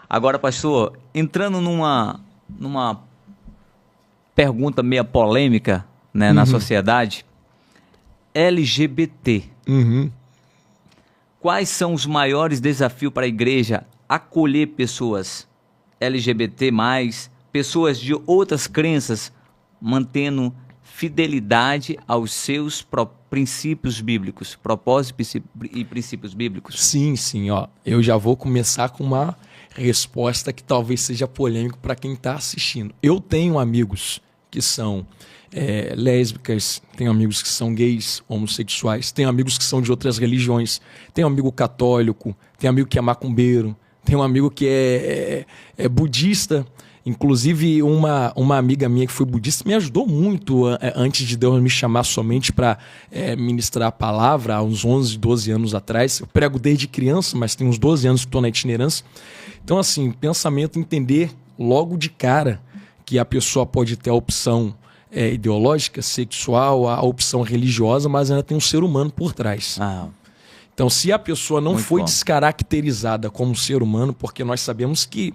Agora, pastor, entrando numa pergunta meio polêmica, né, na sociedade, LGBT. Quais são os maiores desafios para a igreja acolher pessoas LGBT+, pessoas de outras crenças, mantendo fidelidade aos seus princípios bíblicos, propósitos e princípios bíblicos? Sim, ó. Eu já vou começar com uma resposta que talvez seja polêmica para quem está assistindo. Eu tenho amigos que são lésbicas, tenho amigos que são gays, homossexuais, tenho amigos que são de outras religiões, tenho amigo católico, tenho amigo que é macumbeiro, tenho um amigo que é budista. Inclusive, uma amiga minha que foi budista me ajudou muito antes de Deus me chamar somente para ministrar a palavra, há uns 11, 12 anos atrás. Eu prego desde criança, mas tem uns 12 anos que estou na itinerância. Então, assim, pensamento, entender logo de cara que a pessoa pode ter a opção ideológica, sexual, a opção religiosa, mas ainda tem um ser humano por trás. Então, se a pessoa não foi descaracterizada como ser humano, porque nós sabemos que,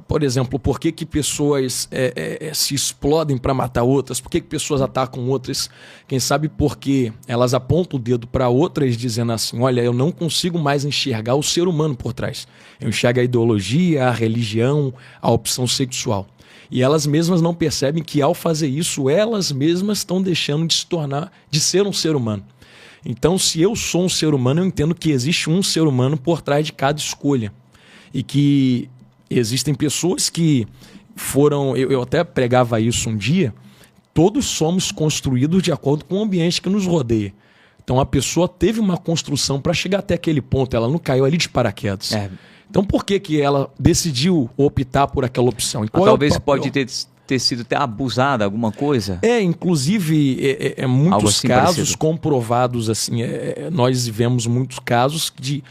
por exemplo, por que pessoas se explodem para matar outras? Por que pessoas atacam outras? Quem sabe porque elas apontam o dedo para outras dizendo assim, olha, eu não consigo mais enxergar o ser humano por trás. Eu enxergo a ideologia, a religião, a opção sexual. E elas mesmas não percebem que ao fazer isso, elas mesmas estão deixando de ser um ser humano. Então, se eu sou um ser humano, eu entendo que existe um ser humano por trás de cada escolha. E que existem pessoas que foram... Eu até pregava isso um dia. Todos somos construídos de acordo com o ambiente que nos rodeia. Então, a pessoa teve uma construção para chegar até aquele ponto. Ela não caiu ali de paraquedas. Então, por que ela decidiu optar por aquela opção? E talvez pode ter sido até abusada, alguma coisa? Inclusive, muitos assim casos parecido. Comprovados, assim, nós vivemos muitos casos de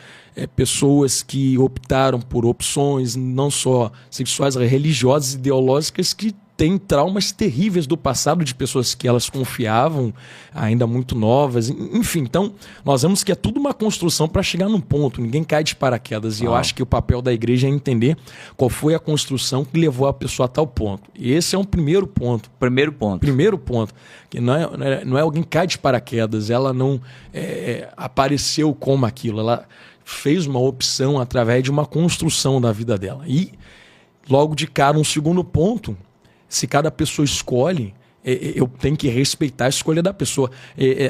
pessoas que optaram por opções não só sexuais, religiosas, ideológicas, que têm traumas terríveis do passado de pessoas que elas confiavam, ainda muito novas. Enfim, então, nós vemos que é tudo uma construção para chegar num ponto. Ninguém cai de paraquedas. E eu acho que o papel da igreja é entender qual foi a construção que levou a pessoa a tal ponto. E esse é um primeiro ponto. Primeiro ponto. Que não é alguém que cai de paraquedas. Ela não apareceu como aquilo. Ela fez uma opção através de uma construção da vida dela. E, logo de cara, um segundo ponto... Se cada pessoa escolhe, eu tenho que respeitar a escolha da pessoa.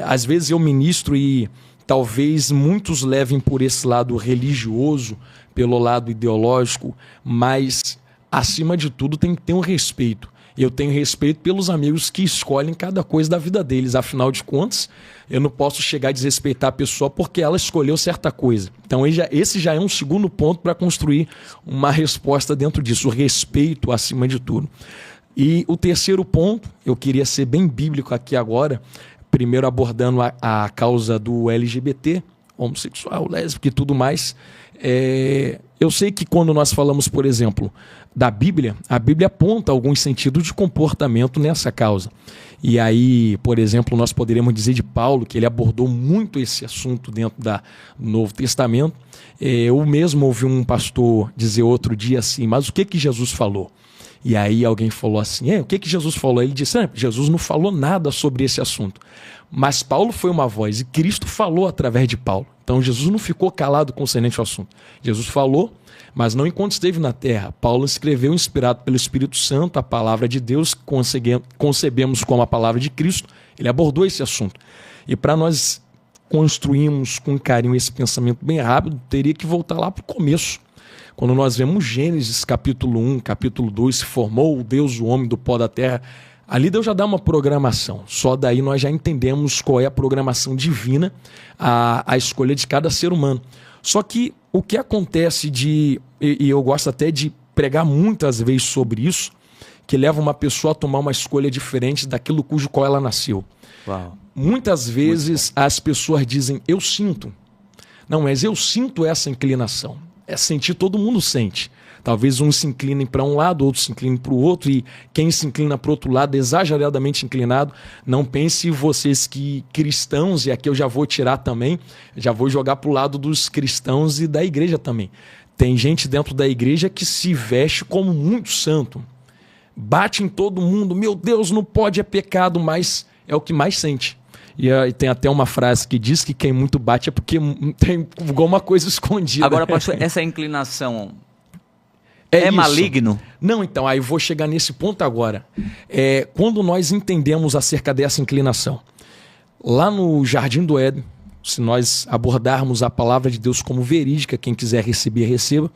Às vezes eu ministro e talvez muitos levem por esse lado religioso, pelo lado ideológico, mas, acima de tudo, tem que ter um respeito. Eu tenho respeito pelos amigos que escolhem cada coisa da vida deles. Afinal de contas, eu não posso chegar a desrespeitar a pessoa porque ela escolheu certa coisa. Então, esse já é um segundo ponto para construir uma resposta dentro disso. O respeito acima de tudo. E o terceiro ponto, eu queria ser bem bíblico aqui agora, primeiro abordando a causa do LGBT, homossexual, lésbico e tudo mais. Eu sei que quando nós falamos, por exemplo, da Bíblia, a Bíblia aponta alguns sentidos de comportamento nessa causa. E aí, por exemplo, nós poderíamos dizer de Paulo, que ele abordou muito esse assunto dentro do Novo Testamento. Eu mesmo ouvi um pastor dizer outro dia assim, mas o que Jesus falou? E aí alguém falou assim, o que Jesus falou? Ele disse, Jesus não falou nada sobre esse assunto. Mas Paulo foi uma voz e Cristo falou através de Paulo. Então Jesus não ficou calado concernente ao assunto. Jesus falou, mas não enquanto esteve na terra. Paulo escreveu, inspirado pelo Espírito Santo, a palavra de Deus, que concebemos como a palavra de Cristo. Ele abordou esse assunto. E para nós construirmos com carinho esse pensamento bem rápido, teria que voltar lá para o começo. Quando nós vemos Gênesis capítulo 1, capítulo 2, se formou o Deus, o homem do pó da terra, ali Deus já dá uma programação. Só daí nós já entendemos qual é a programação divina, a escolha de cada ser humano. Só que o que acontece e eu gosto até de pregar muitas vezes sobre isso, que leva uma pessoa a tomar uma escolha diferente daquilo cujo qual ela nasceu. Uau. Muitas vezes as pessoas dizem, eu sinto. Não, mas eu sinto essa inclinação. Sentir, todo mundo sente. Talvez uns se inclinem para um lado, outros se inclinem para o outro, e quem se inclina para o outro lado, exageradamente inclinado, não pense vocês que cristãos, e aqui eu já vou tirar também, já vou jogar para o lado dos cristãos e da igreja também. Tem gente dentro da igreja que se veste como muito santo. Bate em todo mundo. Meu Deus, não pode, é pecado, mas é o que mais sente. E tem até uma frase que diz que quem muito bate é porque tem alguma coisa escondida. Agora, pastor, essa inclinação é maligno? Não, então, aí eu vou chegar nesse ponto agora. Quando nós entendemos acerca dessa inclinação, lá no Jardim do Éden, se nós abordarmos a palavra de Deus como verídica, quem quiser receber, receba,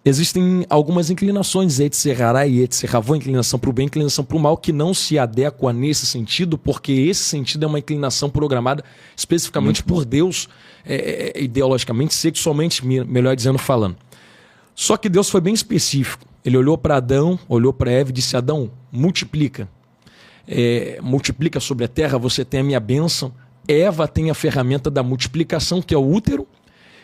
existem algumas inclinações, etcetera e etcetera, inclinação para o bem, inclinação para o mal, que não se adequa nesse sentido, porque esse sentido é uma inclinação programada especificamente por Deus, ideologicamente, sexualmente, melhor dizendo, falando. Só que Deus foi bem específico. Ele olhou para Adão, olhou para Eva e disse: Adão, multiplica. Multiplica sobre a terra, você tem a minha bênção. Eva tem a ferramenta da multiplicação, que é o útero,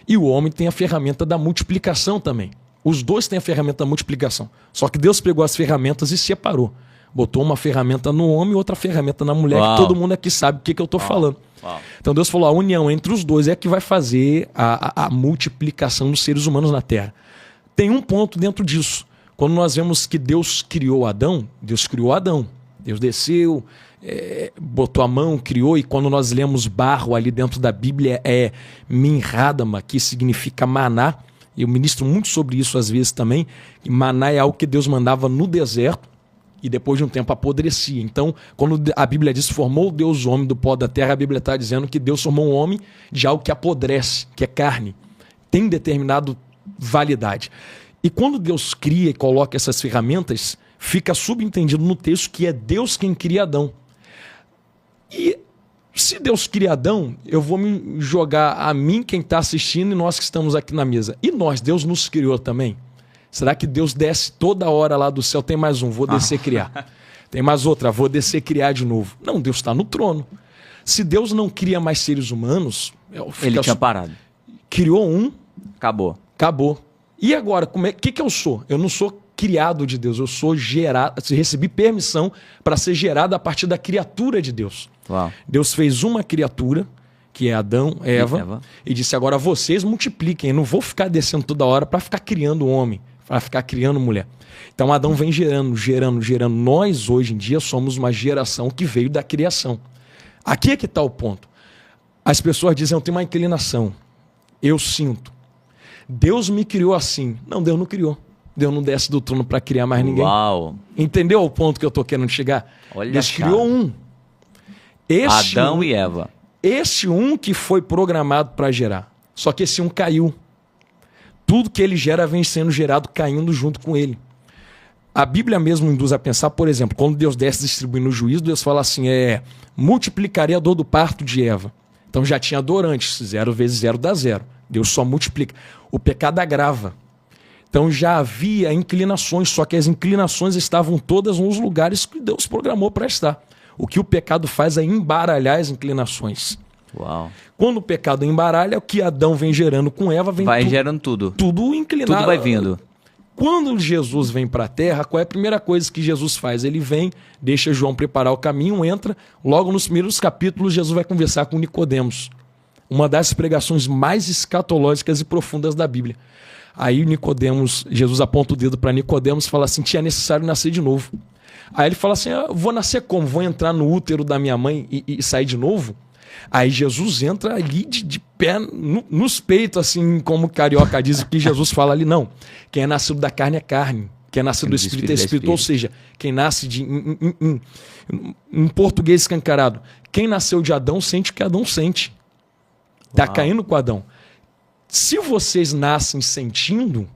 e o homem tem a ferramenta da multiplicação também. Os dois têm a ferramenta da multiplicação. Só que Deus pegou as ferramentas e separou. Botou uma ferramenta no homem e outra ferramenta na mulher, que todo mundo aqui sabe o que eu estou falando. Então Deus falou, a união entre os dois é que vai fazer a multiplicação dos seres humanos na terra. Tem um ponto dentro disso. Quando nós vemos que Deus criou Adão, Deus criou Adão. Deus desceu, botou a mão, criou, e quando nós lemos barro ali dentro da Bíblia é minradama, que significa maná. Eu ministro muito sobre isso às vezes também. Maná é algo que Deus mandava no deserto e depois de um tempo apodrecia. Então, quando a Bíblia diz formou Deus o homem do pó da terra, a Bíblia está dizendo que Deus formou um homem de algo que apodrece, que é carne. Tem determinado validade. E quando Deus cria e coloca essas ferramentas, fica subentendido no texto que é Deus quem cria Adão. E se Deus cria Adão, eu vou me jogar a mim, quem está assistindo, e nós que estamos aqui na mesa. E nós, Deus nos criou também? Será que Deus desce toda hora lá do céu? Tem mais um, vou descer criar. Tem mais outra, vou descer criar de novo. Não, Deus está no trono. Se Deus não cria mais seres humanos... Ele tinha parado. Criou um... Acabou. E agora, que eu sou? Eu não sou criado de Deus, eu sou gerado, recebi permissão para ser gerado a partir da criatura de Deus. Uau. Deus fez uma criatura, que é Adão, Eva, e disse, agora vocês multipliquem, eu não vou ficar descendo toda hora para ficar criando homem, para ficar criando mulher. Então Adão vem gerando. Nós, hoje em dia, somos uma geração que veio da criação. Aqui é que está o ponto. As pessoas dizem, eu tenho uma inclinação, eu sinto. Deus me criou assim. Não, Deus não criou. Deus não desce do trono para criar mais ninguém. Uau. Entendeu o ponto que eu estou querendo chegar? Olha, Deus criou um. Adão e Eva. Esse um que foi programado para gerar. Só que esse um caiu. Tudo que ele gera vem sendo gerado caindo junto com ele. A Bíblia mesmo induz a pensar, por exemplo, quando Deus desce distribuindo o juízo, Deus fala assim, multiplicaria a dor do parto de Eva. Então já tinha dor antes, 0 vezes 0 dá 0. Deus só multiplica. O pecado agrava. Então já havia inclinações, só que as inclinações estavam todas nos lugares que Deus programou para estar. O que o pecado faz é embaralhar as inclinações. Uau. Quando o pecado embaralha, o que Adão vem gerando com Eva, vai gerando tudo. Tudo inclinado. Tudo vai vindo. Quando Jesus vem para a terra, qual é a primeira coisa que Jesus faz? Ele vem, deixa João preparar o caminho, entra. Logo nos primeiros capítulos, Jesus vai conversar com Nicodemos. Uma das pregações mais escatológicas e profundas da Bíblia. Aí Nicodemos, Jesus aponta o dedo para Nicodemos e fala assim, é necessário nascer de novo. Aí ele fala assim, vou nascer como? Vou entrar no útero da minha mãe e sair de novo? Aí Jesus entra ali de pé nos peitos, assim como o carioca diz, que Jesus fala ali, não. Quem é nascido da carne é carne. Quem é nascido do Espírito é Espírito. Ou seja, quem nasce em português escancarado, quem nasceu de Adão sente o que Adão sente. Está caindo com Adão. Se vocês nascem sentindo,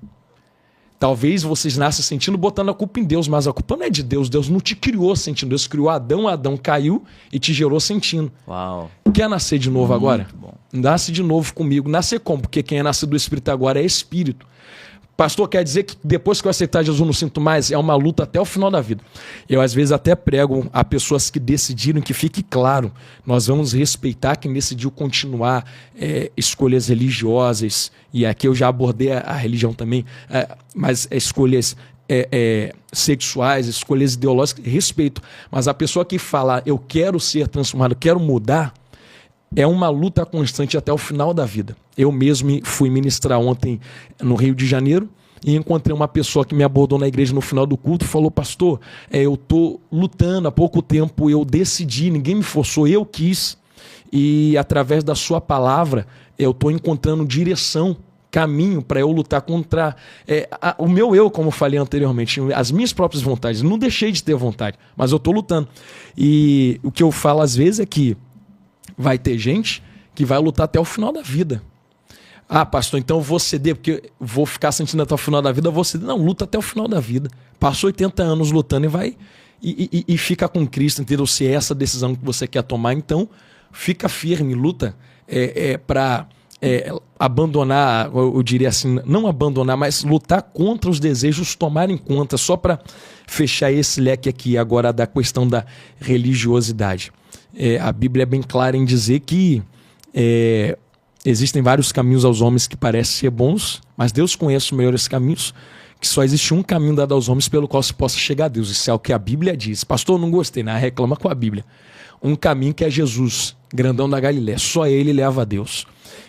talvez vocês nascem sentindo botando a culpa em Deus, mas a culpa não é de Deus. Deus não te criou sentindo. Deus criou Adão, Adão caiu e te gerou sentindo. Uau. Quer nascer de novo agora? Bom. Nasce de novo comigo. Nascer como? Porque quem é nascido do Espírito agora é Espírito. Pastor, quer dizer que depois que eu aceitar Jesus não sinto mais? É uma luta até o final da vida. Eu às vezes até prego a pessoas que decidiram, que fique claro, nós vamos respeitar quem decidiu continuar escolhas religiosas, e aqui eu já abordei a religião também, mas escolhas sexuais, escolhas ideológicas, respeito. Mas a pessoa que fala, eu quero ser transformado, eu quero mudar, é uma luta constante até o final da vida. Eu mesmo fui ministrar ontem no Rio de Janeiro e encontrei uma pessoa que me abordou na igreja no final do culto e falou: pastor, eu estou lutando há pouco tempo, eu decidi, ninguém me forçou, eu quis, e através da sua palavra eu estou encontrando direção, caminho para eu lutar contra o meu eu, como falei anteriormente, as minhas próprias vontades. Não deixei de ter vontade, mas eu estou lutando. E o que eu falo às vezes é que vai ter gente que vai lutar até o final da vida. Ah, pastor, então eu vou ceder, porque vou ficar sentindo até o final da vida, eu vou ceder. Não, luta até o final da vida. Passou 80 anos lutando e vai e fica com Cristo, entendeu? Se é essa decisão que você quer tomar, então fica firme, luta para abandonar, eu diria assim, não abandonar, mas lutar contra os desejos tomarem conta, só para fechar esse leque aqui agora da questão da religiosidade. A Bíblia é bem clara em dizer que existem vários caminhos aos homens que parecem ser bons, mas Deus conhece os melhores caminhos, que só existe um caminho dado aos homens pelo qual se possa chegar a Deus. Isso é o que a Bíblia diz. Pastor, não gostei, né? Reclama com a Bíblia. Um caminho que é Jesus, grandão da Galileia. Só ele leva a Deus.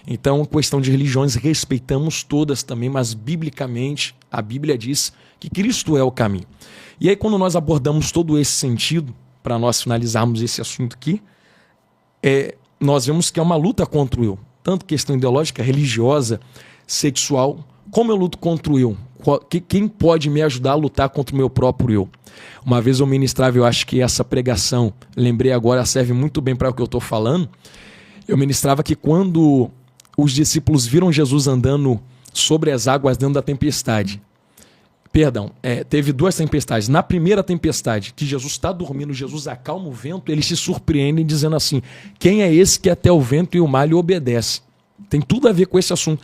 Então, questão de religiões, respeitamos todas também, mas biblicamente a Bíblia diz que Cristo é o caminho. E aí, quando nós abordamos todo esse sentido, para nós finalizarmos esse assunto aqui, nós vemos que é uma luta contra o eu. Tanto questão ideológica, religiosa, sexual. Como eu luto contra o eu? Quem pode me ajudar a lutar contra o meu próprio eu? Uma vez eu ministrava, eu acho que essa pregação, lembrei agora, serve muito bem para o que eu estou falando. Eu ministrava que quando os discípulos viram Jesus andando sobre as águas dentro da tempestade, teve duas tempestades. Na primeira tempestade, que Jesus está dormindo, Jesus acalma o vento, eles se surpreendem dizendo assim: quem é esse que até o vento e o mar lhe obedece? Tem tudo a ver com esse assunto.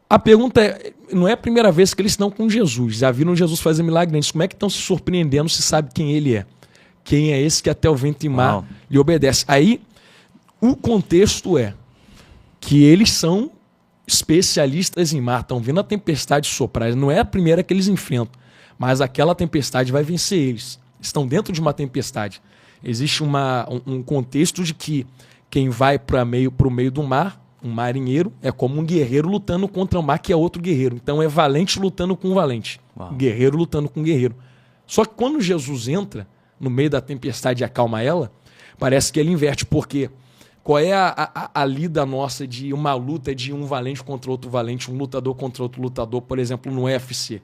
A pergunta não é a primeira vez que eles estão com Jesus, já viram Jesus fazer milagre antes. Como é que estão se surpreendendo se sabe quem ele é? Quem é esse que até o vento e o mar lhe obedece? Aí, o contexto é que eles são especialistas em mar, estão vendo a tempestade soprar. Não é a primeira que eles enfrentam, mas aquela tempestade vai vencer eles. Estão dentro de uma tempestade. Existe um contexto de que quem vai para o meio do mar, um marinheiro, é como um guerreiro lutando contra o mar, que é outro guerreiro. Então é valente lutando com valente. Um guerreiro lutando com guerreiro. Só que quando Jesus entra no meio da tempestade e acalma ela, parece que ele inverte, porque qual é a lida nossa de uma luta de um valente contra outro valente, um lutador contra outro lutador, por exemplo, no UFC?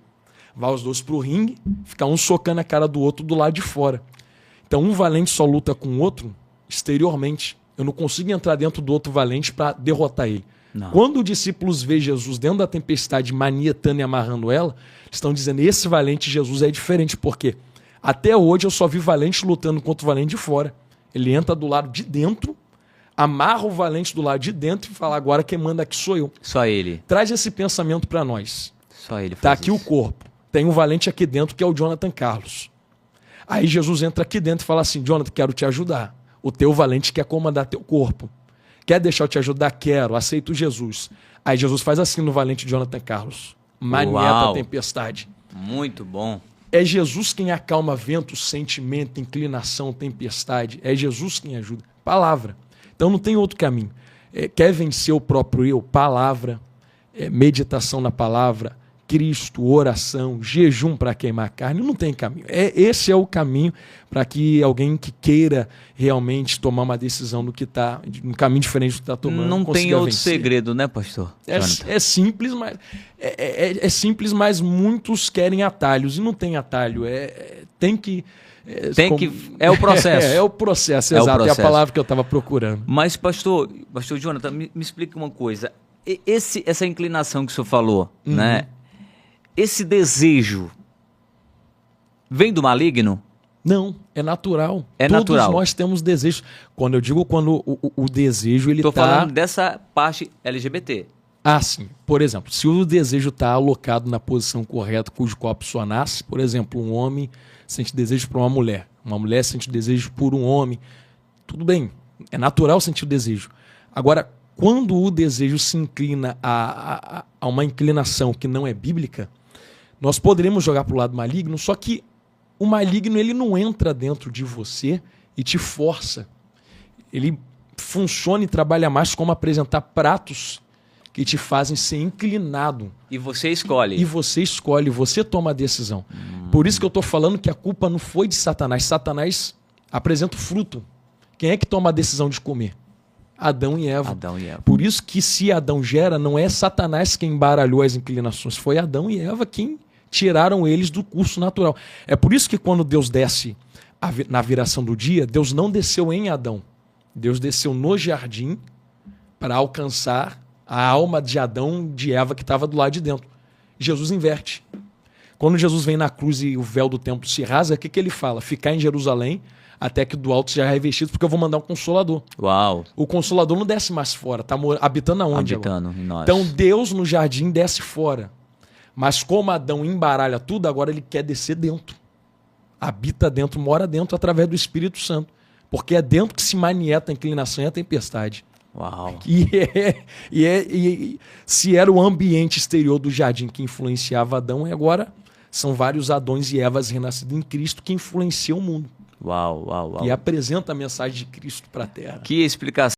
Vai os dois pro ringue, fica um socando a cara do outro do lado de fora. Então um valente só luta com o outro exteriormente. Eu não consigo entrar dentro do outro valente para derrotar ele. Não. Quando os discípulos veem Jesus dentro da tempestade manietando e amarrando ela, estão dizendo: esse valente Jesus é diferente, porque até hoje eu só vi valente lutando contra o valente de fora. Ele entra do lado de dentro, amarra o valente do lado de dentro e fala: agora quem manda aqui sou eu. Só ele. Traz esse pensamento para nós. Só ele faz Tá aqui isso. O corpo. Tem um valente aqui dentro que é o Jonathan Carlos. Aí Jesus entra aqui dentro e fala assim: Jonathan, quero te ajudar. O teu valente quer comandar teu corpo. Quer deixar eu te ajudar? Quero. Aceito Jesus. Aí Jesus faz assim no valente Jonathan Carlos. Manieta a tempestade. Muito bom. É Jesus quem acalma vento, sentimento, inclinação, tempestade. É Jesus quem ajuda. Palavra. Então não tem outro caminho. Quer vencer o próprio eu? Palavra. Meditação na palavra. Cristo, oração, jejum para queimar carne, não tem caminho. Esse é o caminho para que alguém que queira realmente tomar uma decisão do que está, um caminho diferente do que está tomando. Não tem outro vencer. segredo, né, pastor? É simples, mas é simples, mas muitos querem atalhos e não tem atalho. Tem que é o processo. É o processo, exato. É a palavra que eu estava procurando. Mas, pastor Jonathan, me explica uma coisa. Essa inclinação que o senhor falou, né? Esse desejo vem do maligno? Não, é natural. Natural. Todos nós temos desejos. Quando eu digo o desejo, ele está... Estou falando dessa parte LGBT. Ah, sim. Por exemplo, se o desejo está alocado na posição correta, cujo qual a pessoa nasce, por exemplo, um homem sente desejo por uma mulher sente desejo por um homem, tudo bem, é natural sentir o desejo. Agora, quando o desejo se inclina a uma inclinação que não é bíblica, nós poderemos jogar para o lado maligno, só que o maligno ele não entra dentro de você e te força. Ele funciona e trabalha mais como apresentar pratos que te fazem ser inclinado. E você escolhe. E você escolhe, você toma a decisão. Por isso que eu estou falando que a culpa não foi de Satanás. Satanás apresenta o fruto. Quem é que toma a decisão de comer? Adão e Eva. Adão e Eva. Por isso que se Adão gera, não é Satanás quem embaralhou as inclinações, foi Adão e Eva quem tiraram eles do curso natural. É por isso que quando Deus desce na viração do dia, Deus não desceu em Adão. Deus desceu no jardim para alcançar a alma de Adão, de Eva que estava do lado de dentro. Jesus inverte. Quando Jesus vem na cruz e o véu do templo se rasga, o que ele fala? Ficar em Jerusalém até que do alto seja revestido, porque eu vou mandar um Consolador. Uau. O Consolador não desce mais fora, está habitando aonde? Habitando em nós. Então Deus no jardim desce fora. Mas como Adão embaralha tudo, agora ele quer descer dentro. Habita dentro, mora dentro através do Espírito Santo. Porque é dentro que se manieta a inclinação e a tempestade. Uau. E se era o ambiente exterior do jardim que influenciava Adão, e agora são vários Adões e Evas renascidos em Cristo que influenciam o mundo. Uau, uau, uau. E apresenta a mensagem de Cristo para a Terra. Que explicação.